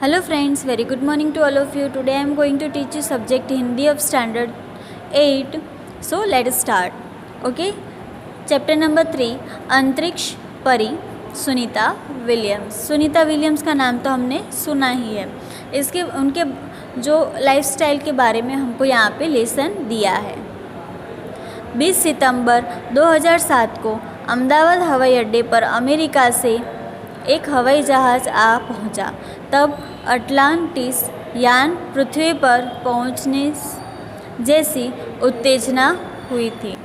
Hello friends, very good morning to all of you. Today I am going to teach you subject Hindi of standard 8. So let us start. Okay. Chapter number 3 अंतरिक्ष परी Sunita Williams. Sunita Williams का नाम तो हमने सुना ही है। इसके उनके जो लाइफस्टाइल के बारे में हमको यहाँ पे लेसन दिया है। 20 सितंबर 2007 को अहमदाबाद हवाई अड्डे पर अमेरिका से एक हवाई जहाज़ आ पहुंचा। तब अटलांटिस यान पृथ्वी पर पहुंचने जैसी उत्तेजना हुई थी।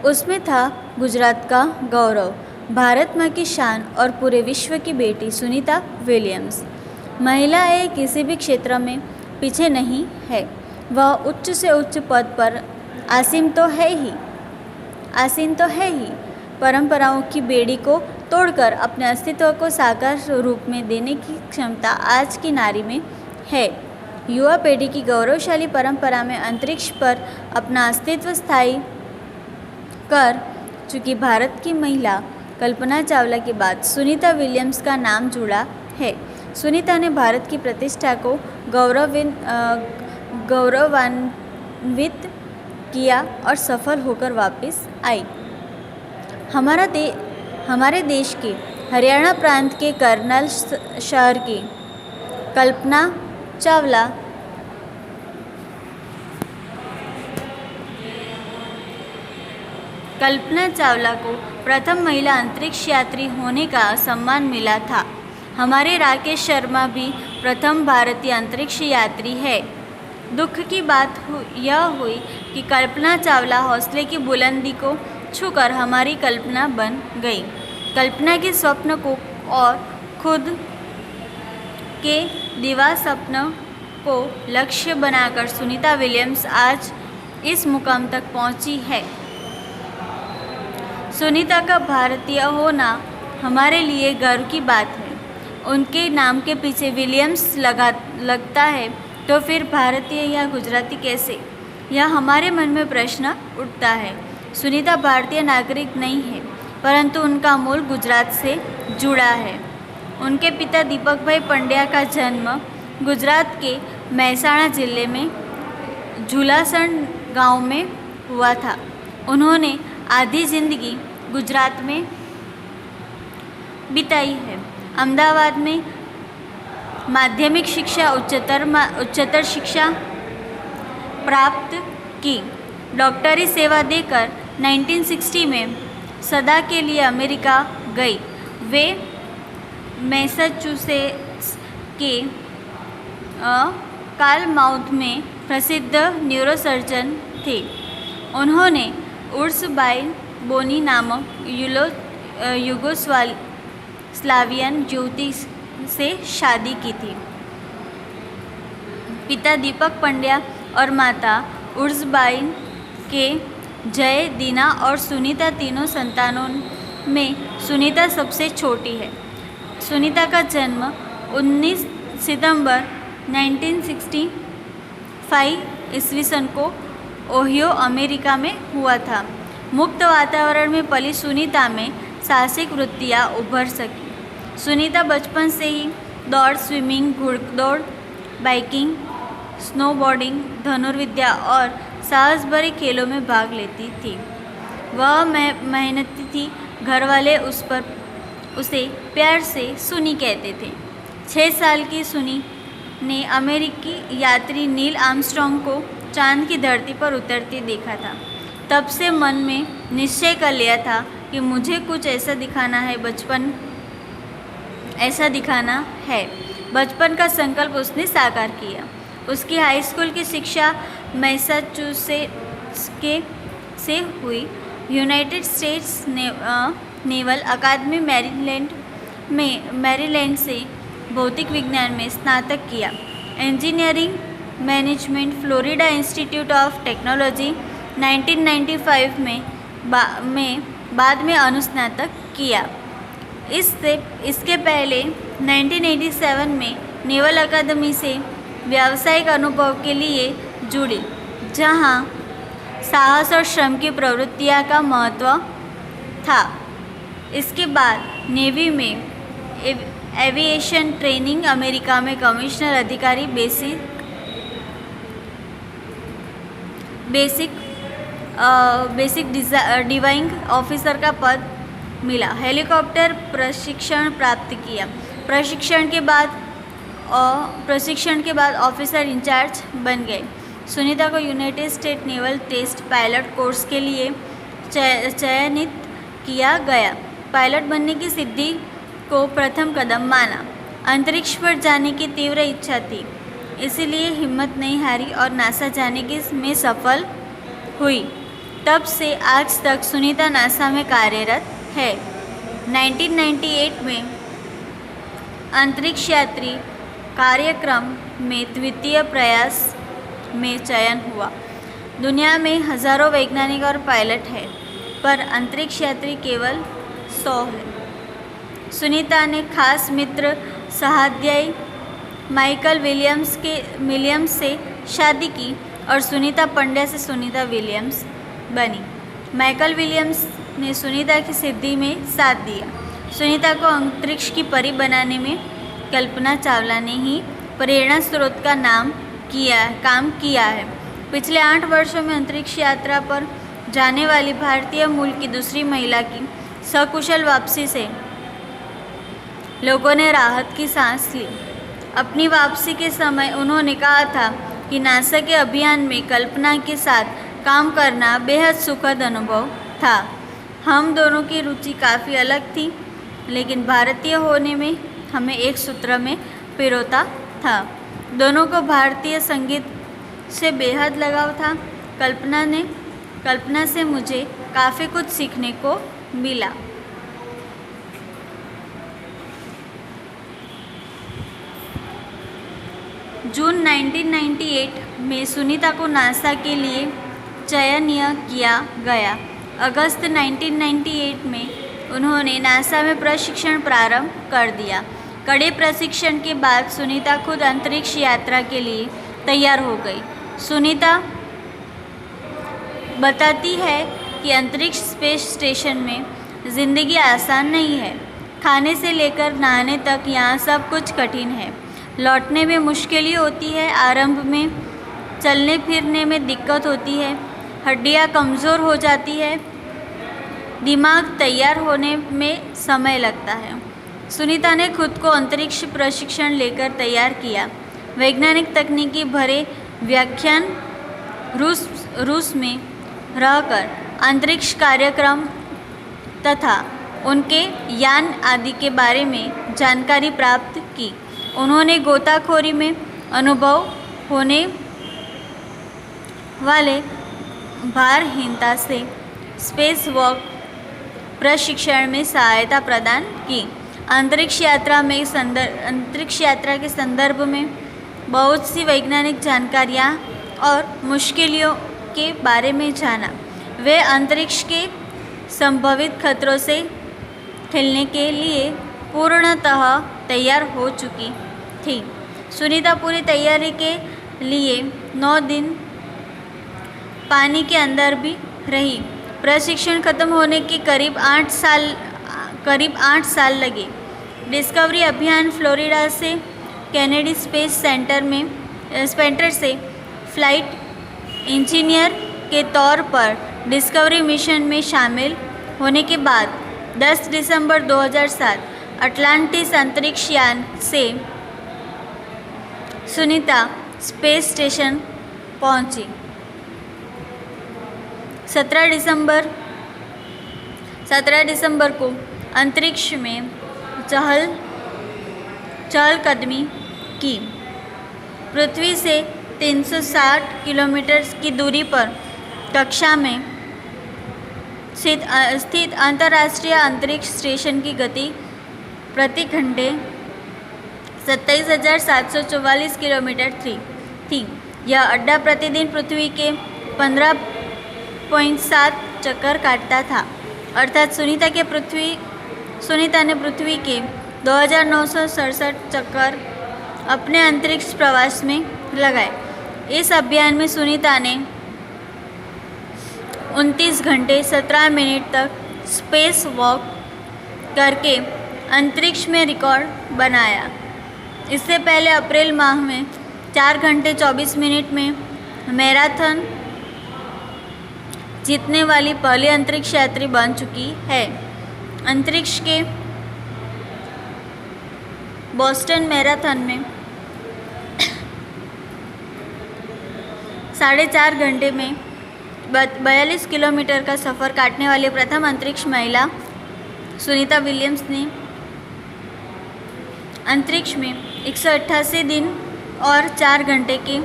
उसमें था गुजरात का गौरव, भारत माँ की शान और पूरे विश्व की बेटी सुनीता विलियम्स। महिलाएं किसी भी क्षेत्र में पीछे नहीं है। वह उच्च से उच्च पद पर आसीन तो है ही। परंपराओं की बेड़ी को तोड़कर अपने अस्तित्व को साकार रूप में देने की क्षमता आज की नारी में है। युवा पीढ़ी की गौरवशाली परंपरा में अंतरिक्ष पर अपना अस्तित्व स्थायी कर चुकी भारत की महिला कल्पना चावला के बाद सुनीता विलियम्स का नाम जुड़ा है। सुनीता ने भारत की प्रतिष्ठा को गौरवान्वित किया और सफल होकर वापस आई। हमारे देश के हरियाणा प्रांत के करनाल शहर की कल्पना चावला को प्रथम महिला अंतरिक्ष यात्री होने का सम्मान मिला था। हमारे राकेश शर्मा भी प्रथम भारतीय अंतरिक्ष यात्री है। दुख की बात यह हुई कि कल्पना चावला हौसले की बुलंदी को छूकर हमारी कल्पना बन गई। कल्पना के स्वप्न को और खुद के दीवार सपनों को लक्ष्य बनाकर सुनीता विलियम्स आज इस मुकाम तक पहुंची है। सुनीता का भारतीय होना हमारे लिए गर्व की बात है। उनके नाम के पीछे विलियम्स लगता है तो फिर भारतीय या गुजराती कैसे, यह हमारे मन में प्रश्न उठता है। सुनीता भारतीय नागरिक नहीं है, परंतु उनका मूल गुजरात से जुड़ा है। उनके पिता दीपक भाई पंड्या का जन्म गुजरात के महसाणा जिले में झूलासण गांव में हुआ था। उन्होंने आधी जिंदगी गुजरात में बिताई है। अहमदाबाद में माध्यमिक शिक्षा, उच्चतर शिक्षा प्राप्त की। डॉक्टरी सेवा देकर 1960 में सदा के लिए अमेरिका गई। वे मैसाचुसेट्स के कार्लमाउथ में प्रसिद्ध न्यूरोसर्जन थे। उन्होंने उर्सुबाइन बोनी नामक युगोस्लावियन युवती से शादी की थी। पिता दीपक पंड्या और माता उर्सुबाइन के जय, दीना और सुनीता तीनों संतानों में सुनीता सबसे छोटी है। सुनीता का जन्म 19 सितंबर 1965 ईस्वी सन को ओहियो अमेरिका में हुआ था। मुक्त वातावरण में पली सुनीता में साहसिक वृत्तियाँ उभर सकी। सुनीता बचपन से ही दौड़, स्विमिंग, घुड़दौड़, बाइकिंग, स्नोबोर्डिंग, धनुर्विद्या और साहस भरे खेलों में भाग लेती थी। वह मेहनती थी। घर वाले उसे प्यार से सुनी कहते थे। 6 साल की सुनी ने अमेरिकी यात्री नील आर्मस्ट्रॉन्ग को चांद की धरती पर उतरते देखा था। तब से मन में निश्चय कर लिया था कि मुझे कुछ ऐसा दिखाना है। बचपन का संकल्प उसने साकार किया। उसकी हाई स्कूल की शिक्षा मैसाचुसेट्स से हुई। यूनाइटेड स्टेट्स नेवल अकादमी मैरीलैंड से भौतिक विज्ञान में स्नातक किया। Engineering management Florida institute of technology 1995 में बाद में अनुस्नातक किया। इसके पहले 1987 में नेवल अकादमी से व्यावसायिक अनुभव के लिए जुड़ी, जहां साहस और श्रम की प्रवृत्तियां का महत्व था। इसके बाद नेवी में एविएशन ट्रेनिंग अमेरिका में कमिश्नर अधिकारी बेसिक डिवाइंग ऑफिसर का पद मिला। हेलीकॉप्टर प्रशिक्षण प्राप्त किया। प्रशिक्षण के बाद ऑफिसर इंचार्ज बन गए। सुनीता को United State naval test pilot course के लिए चयनित किया गया। पायलट बनने की सिद्धि को प्रथम कदम माना। अंतरिक्ष पर जाने की तीव्र इच्छा थी, इसलिए हिम्मत नहीं हारी और नासा जाने में सफल हुई। तब से आज तक सुनीता नासा में कार्यरत है। 1998 में अंतरिक्ष यात्री कार्यक्रम में द्वितीय प्रयास में चयन हुआ। दुनिया में हजारों वैज्ञानिक और पायलट हैं, पर अंतरिक्ष यात्री केवल 100 है। सुनीता ने खास मित्र सहाध्यायी माइकल विलियम्स से शादी की और सुनीता पंड्या से सुनीता विलियम्स बनी। माइकल विलियम्स ने सुनीता की सिद्धि में साथ दिया। सुनीता को अंतरिक्ष की परी बनाने में कल्पना चावला ने ही प्रेरणा स्रोत का काम किया है। पिछले 8 वर्षों में अंतरिक्ष यात्रा पर जाने वाली भारतीय मूल की दूसरी महिला की सकुशल वापसी से लोगों ने राहत की सांस ली। अपनी वापसी के समय उन्होंने कहा था कि नासा के अभियान में कल्पना के साथ काम करना बेहद सुखद अनुभव था। हम दोनों की रुचि काफ़ी अलग थी, लेकिन भारतीय होने में हमें एक सूत्र में पिरोता था। दोनों को भारतीय संगीत से बेहद लगाव था। कल्पना से मुझे काफ़ी कुछ सीखने को मिला। जून 1998 में सुनीता को नासा के लिए चयनित किया गया। अगस्त 1998 में उन्होंने नासा में प्रशिक्षण प्रारंभ कर दिया। कड़े प्रशिक्षण के बाद सुनीता खुद अंतरिक्ष यात्रा के लिए तैयार हो गई। सुनीता बताती है कि अंतरिक्ष स्पेस स्टेशन में ज़िंदगी आसान नहीं है। खाने से लेकर नहाने तक यहाँ सब कुछ कठिन है। लौटने में मुश्किल होती है। आरंभ में चलने फिरने में दिक्कत होती है। हड्डियाँ कमज़ोर हो जाती है। दिमाग तैयार होने में समय लगता है। सुनीता ने खुद को अंतरिक्ष प्रशिक्षण लेकर तैयार किया। वैज्ञानिक तकनीकी भरे व्याख्यान रूस में रहकर अंतरिक्ष कार्यक्रम तथा उनके यान आदि के बारे में जानकारी प्राप्त की। उन्होंने गोताखोरी में अनुभव होने वाले भारहीनता से स्पेस वॉक प्रशिक्षण में सहायता प्रदान की। अंतरिक्ष यात्रा के संदर्भ में बहुत सी वैज्ञानिक जानकारियाँ और मुश्किलों के बारे में जाना। वे अंतरिक्ष के संभावित खतरों से खेलने के लिए पूर्णतः तैयार हो चुकी थी। सुनीता पूरी तैयारी के लिए 9 दिन पानी के अंदर भी रही। प्रशिक्षण खत्म होने के करीब 8 साल लगे। डिस्कवरी अभियान फ्लोरिडा से केनेडी स्पेस सेंटर से फ्लाइट इंजीनियर के तौर पर डिस्कवरी मिशन में शामिल होने के बाद 10 दिसंबर 2007 अटलांटिस अंतरिक्ष यान से सुनीता स्पेस स्टेशन पहुंची। 17 दिसंबर को अंतरिक्ष में चहलकदमी की। पृथ्वी से 360 किलोमीटर की दूरी पर कक्षा में स्थित अंतर्राष्ट्रीय अंतरिक्ष स्टेशन की गति प्रति घंटे 27,744 किलोमीटर थी। यह अड्डा प्रतिदिन पृथ्वी के 15.7 चक्कर काटता था। अर्थात सुनीता ने पृथ्वी के 2,967 चक्कर अपने अंतरिक्ष प्रवास में लगाए। इस अभियान में सुनीता ने 29 घंटे 17 मिनट तक स्पेस वॉक करके अंतरिक्ष में रिकॉर्ड बनाया। इससे पहले अप्रैल माह में 4 घंटे 24 मिनट में मैराथन जीतने वाली पहली अंतरिक्ष यात्री बन चुकी है। अंतरिक्ष के बोस्टन मैराथन में 4.5 घंटे में 42 किलोमीटर का सफ़र काटने वाली प्रथम अंतरिक्ष महिला सुनीता विलियम्स ने अंतरिक्ष में 188 दिन और 4 घंटे के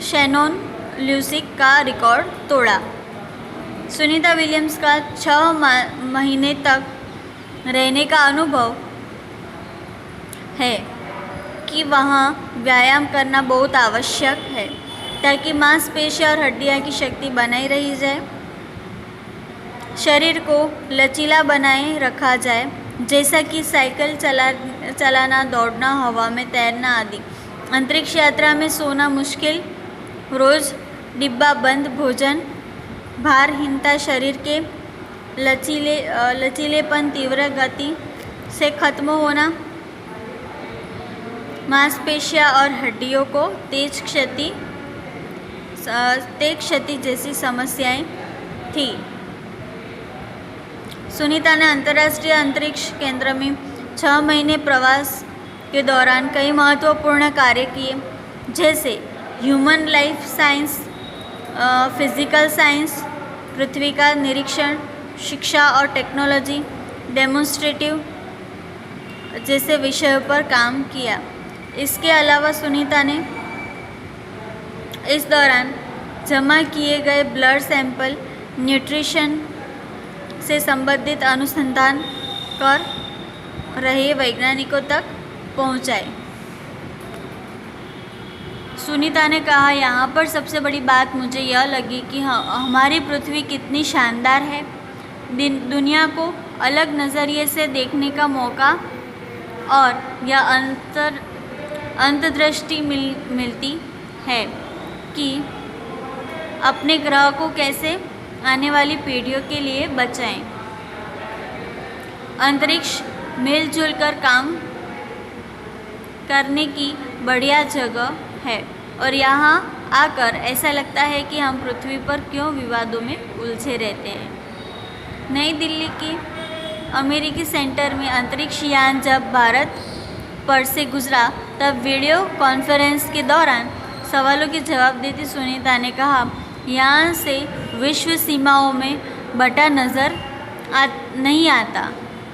शैनॉन ल्यूसिक का रिकॉर्ड तोड़ा। सुनीता विलियम्स का 6 महीने तक रहने का अनुभव है कि वहाँ व्यायाम करना बहुत आवश्यक है ताकि मांसपेशियाँ और हड्डियाँ की शक्ति बनाई रही जाए, शरीर को लचीला बनाए रखा जाए, जैसा कि साइकिल चलाना, दौड़ना, हवा में तैरना आदि। अंतरिक्ष यात्रा में सोना मुश्किल, रोज़ डिब्बा बंद भोजन, भारहीनता, शरीर के लचीलेपन, तीव्र गति से खत्म होना, मांसपेशियाँ और हड्डियों को तेज क्षति जैसी समस्याएं थी। सुनीता ने अंतर्राष्ट्रीय अंतरिक्ष केंद्र में 6 महीने प्रवास के दौरान कई महत्वपूर्ण कार्य किए, जैसे human life science, physical science, पृथ्वी का निरीक्षण, शिक्षा और टेक्नोलॉजी, डेमोन्स्ट्रेटिव जैसे विषयों पर काम किया। इसके अलावा सुनीता ने इस दौरान जमा किए गए ब्लड सैंपल न्यूट्रिशन से संबंधित अनुसंधान कर रहे वैज्ञानिकों तक पहुंचाए। सुनीता ने कहा, यहाँ पर सबसे बड़ी बात मुझे यह लगी कि हमारी पृथ्वी कितनी शानदार है। दुनिया को अलग नज़रिए से देखने का मौका और यह अंतर्दृष्टि मिलती है कि अपने ग्रह को कैसे आने वाली पीढ़ियों के लिए बचाएं। अंतरिक्ष मिलजुल कर काम करने की बढ़िया जगह है और यहाँ आकर ऐसा लगता है कि हम पृथ्वी पर क्यों विवादों में उलझे रहते हैं। नई दिल्ली के अमेरिकी सेंटर में अंतरिक्ष यान जब भारत पर से गुजरा तब वीडियो कॉन्फ्रेंस के दौरान सवालों के जवाब देती सुनीता ने कहा, यहाँ से विश्व सीमाओं में बटा नज़र नहीं आता।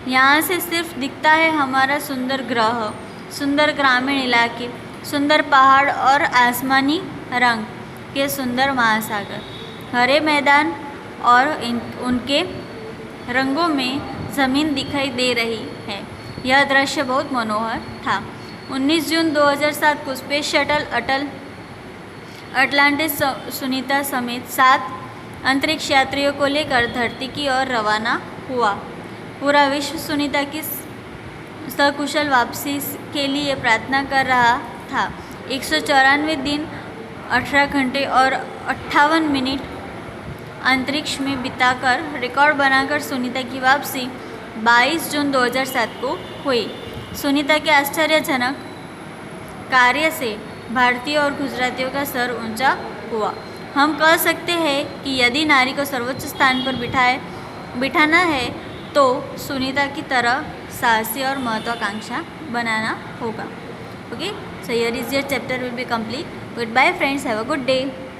यहाँ से सिर्फ दिखता है हमारा सुंदर ग्रह, सुंदर ग्रामीण इलाके, सुंदर पहाड़ और आसमानी रंग के सुंदर महासागर, हरे मैदान और उनके रंगों में ज़मीन दिखाई दे रही है। यह दृश्य बहुत मनोहर था। 19 जून 2007 को स्पेस शटल अटलांटिस सुनीता समेत 7 अंतरिक्ष यात्रियों को लेकर धरती की ओर रवाना हुआ। पूरा विश्व सुनीता की सकुशल वापसी के लिए प्रार्थना कर रहा था। 194 दिन 18 घंटे और 58 मिनट अंतरिक्ष में बिताकर रिकॉर्ड बनाकर सुनीता की वापसी 22 जून 2007 को हुई। सुनीता के आश्चर्यजनक कार्य से भारतीय और गुजरातियों का सर ऊंचा हुआ। हम कह सकते हैं कि यदि नारी को सर्वोच्च स्थान पर बिठाना है तो सुनीता की तरह साहसी और महत्वाकांक्षा बनाना होगा। Okay, so here is your chapter will be complete. Goodbye friends, have a good day.